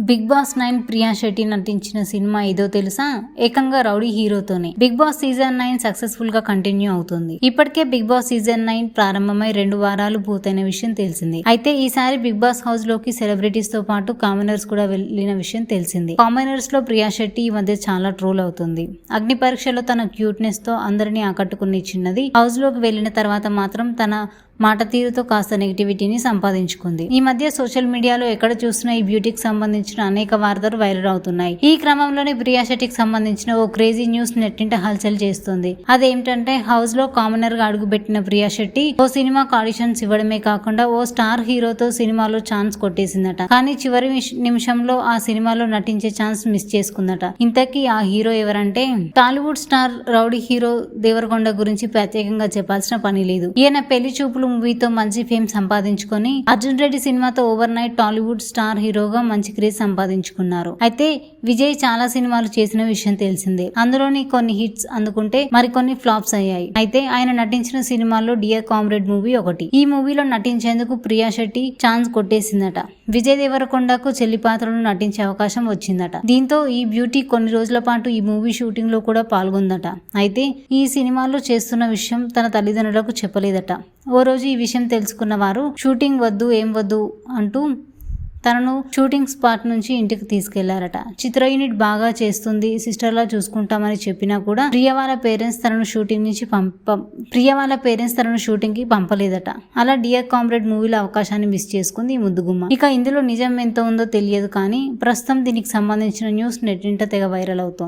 Big boss 9 Priya Shetty నటించిన cinema ఏదో తెలుసా? ఏకంగా రౌడీ హీరోతోనే. బిగ్ బాస్ సీజన్ 9 సక్సెస్ఫుల్ గా కంటిన్యూ అవుతుంది. ఇప్పటికే బిగ్ బాస్ సీజన్ 9 ప్రారంభమై 2 వారాలు పూర్తయిన విషయం తెలిసింది. అయితే ఈసారి బిగ్ బాస్ హౌస్ లోకి సెలబ్రిటీస్ తో పాటు కామనర్స్ కూడా వెళ్లిన విషయం తెలిసింది. కామనర్స్ లో ప్రియా శెట్టి ఈ మధ్య చాలా ట్రోల్ అవుతుంది. అగ్ని పరీక్షలో తన క్యూట్నెస్ తో అందరినీ ఆకట్టుకుని చిన్నది హౌస్ లోకి వెళ్లిన తర్వాత మాత్రం తన మాట తీరుతో కాస్త నెగిటివిటీని సంపాదించుకుంది. ఈ మధ్య సోషల్ మీడియాలో ఎక్కడ చూసినా ఈ బ్యూటీకి సంబంధించిన అనేక వార్తలు వైరల్ అవుతున్నాయి. ఈ క్రమంలోనే ప్రియా శెట్టికి సంబంధించిన ఓ క్రేజీ న్యూస్ నెట్టింట హల్చల్ చేస్తుంది. అదేమిటంటే హౌస్ లో కామనర్ గా అడుగుపెట్టిన ప్రియా శెట్టి ఓ సినిమాకు ఆడిషన్స్ ఇవ్వడమే కాకుండా ఓ స్టార్ హీరోతో సినిమాలో ఛాన్స్ కొట్టేసిందట. కానీ చివరి నిమిషంలో ఆ సినిమాలో నటించే ఛాన్స్ మిస్ చేసుకుందట. ఇంతకీ ఆ హీరో ఎవరంటే Tollywood star rowdy hero Devarakonda గురించి ప్రత్యేకంగా చెప్పాల్సిన పని లేదు. ఈయన పెళ్లి చూపులు మూవీతో మంచి ఫేమ్ సంపాదించుకొని అర్జున్ రెడ్డి సినిమాతో ఓవర్ నైట్ టాలీవుడ్ స్టార్ హీరోగా మంచి క్రేజ్ సంపాదించుకున్నారు. అయితే విజయ్ చాలా సినిమాలు చేసిన విషయం తెలిసిందే. అందులోని కొన్ని హిట్స్ అందుకుంటే మరికొన్ని ఫ్లాప్స్ అయ్యాయి. అయితే ఆయన నటించిన సినిమాల్లో డియర్ కామ్రేడ్ మూవీ ఒకటి. ఈ మూవీలో నటించేందుకు ప్రియా శెట్టి ఛాన్స్ కొట్టేసిందట. విజయ్ దేవరకొండకు చెల్లి పాత్రలో నటించే అవకాశం వచ్చిందట. దీంతో ఈ బ్యూటీ కొన్ని రోజుల పాటు ఈ మూవీ షూటింగ్ లో కూడా పాల్గొందట. అయితే ఈ సినిమాలో చేస్తున్న విషయం తన తల్లిదండ్రులకు చెప్పలేదట. ఓ రోజు ఈ విషయం తెలుసుకున్న వారు షూటింగ్ వద్దు ఏం వద్దు అంటూ తనను షూటింగ్ స్పాట్ నుంచి ఇంటికి తీసుకెళ్లారట. చిత్ర యూనిట్ బాగా చేస్తుంది, సిస్టర్లా చూసుకుంటామని చెప్పినా కూడా ప్రియ వాళ్ళ పేరెంట్స్ తనను షూటింగ్ కి పంపలేదట. అలా డియర్ కామ్రేడ్ మూవీలో అవకాశాన్ని మిస్ చేసుకుంది ఈ ముద్దుగుమ్మ. ఇక ఇందులో నిజం ఎంత ఉందో తెలియదు కానీ ప్రస్తుతం దీనికి సంబంధించిన న్యూస్ నెట్టింట తెగ వైరల్ అవుతోంది.